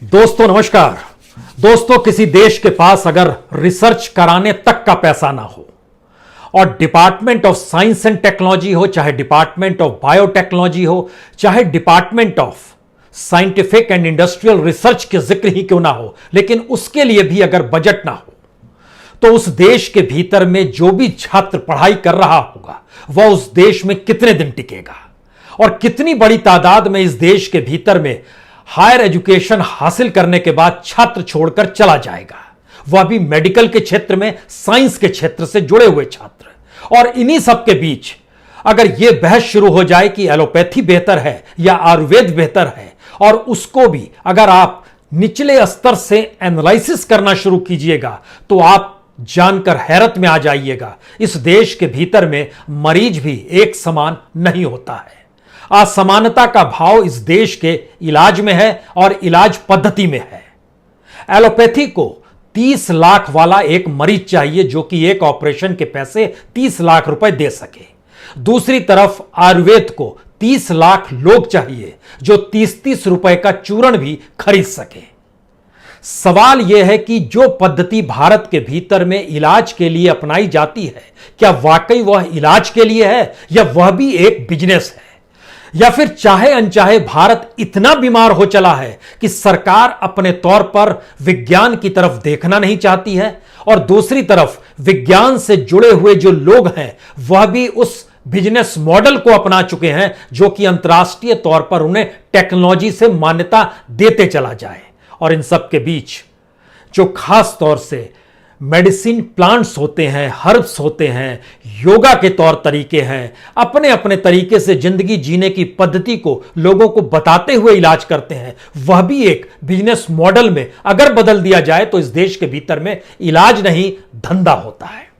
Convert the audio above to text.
दोस्तों नमस्कार। दोस्तों, किसी देश के पास अगर रिसर्च कराने तक का पैसा ना हो और department of science and technology हो, चाहे डिपार्टमेंट ऑफ बायोटेक्नोलॉजी हो, चाहे department of scientific and industrial research के जिक्र ही क्यों ना हो, लेकिन उसके लिए भी अगर बजट ना हो तो उस देश के भीतर में जो भी छात्र पढ़ाई कर रहा होगा वह उस देश में कितने दिन टिकेगा और कितनी बड़ी तादाद में इस देश के भीतर में हायर एजुकेशन हासिल करने के बाद छात्र छोड़कर चला जाएगा, वह भी मेडिकल के क्षेत्र में, साइंस के क्षेत्र से जुड़े हुए छात्र। और इन्हीं सब के बीच अगर यह बहस शुरू हो जाए कि एलोपैथी बेहतर है या आयुर्वेद बेहतर है, और उसको भी अगर आप निचले स्तर से एनालिसिस करना शुरू कीजिएगा तो आप जानकर हैरत में आ जाइएगा, इस देश के भीतर में मरीज भी एक समान नहीं होता है। असमानता का भाव इस देश के इलाज में है और इलाज पद्धति में है। एलोपैथी को 30 लाख वाला एक मरीज चाहिए जो कि एक ऑपरेशन के पैसे 30 लाख रुपए दे सके। दूसरी तरफ आयुर्वेद को 30 लाख लोग चाहिए जो 30-30 रुपए का चूर्ण भी खरीद सके। सवाल यह है कि जो पद्धति भारत के भीतर में इलाज के लिए अपनाई जाती है, क्या वाकई वह इलाज के लिए है या वह भी एक बिजनेस है, या फिर चाहे अनचाहे भारत इतना बीमार हो चला है कि सरकार अपने तौर पर विज्ञान की तरफ देखना नहीं चाहती है और दूसरी तरफ विज्ञान से जुड़े हुए जो लोग हैं वह भी उस बिजनेस मॉडल को अपना चुके हैं जो कि अंतर्राष्ट्रीय तौर पर उन्हें टेक्नोलॉजी से मान्यता देते चला जाए। और इन सब के बीच जो खास तौर से मेडिसिन प्लांट्स होते हैं, हर्ब्स होते हैं, योगा के तौर तरीके हैं, अपने अपने तरीके से जिंदगी जीने की पद्धति को लोगों को बताते हुए इलाज करते हैं, वह भी एक बिजनेस मॉडल में अगर बदल दिया जाए तो इस देश के भीतर में इलाज नहीं धंधा होता है।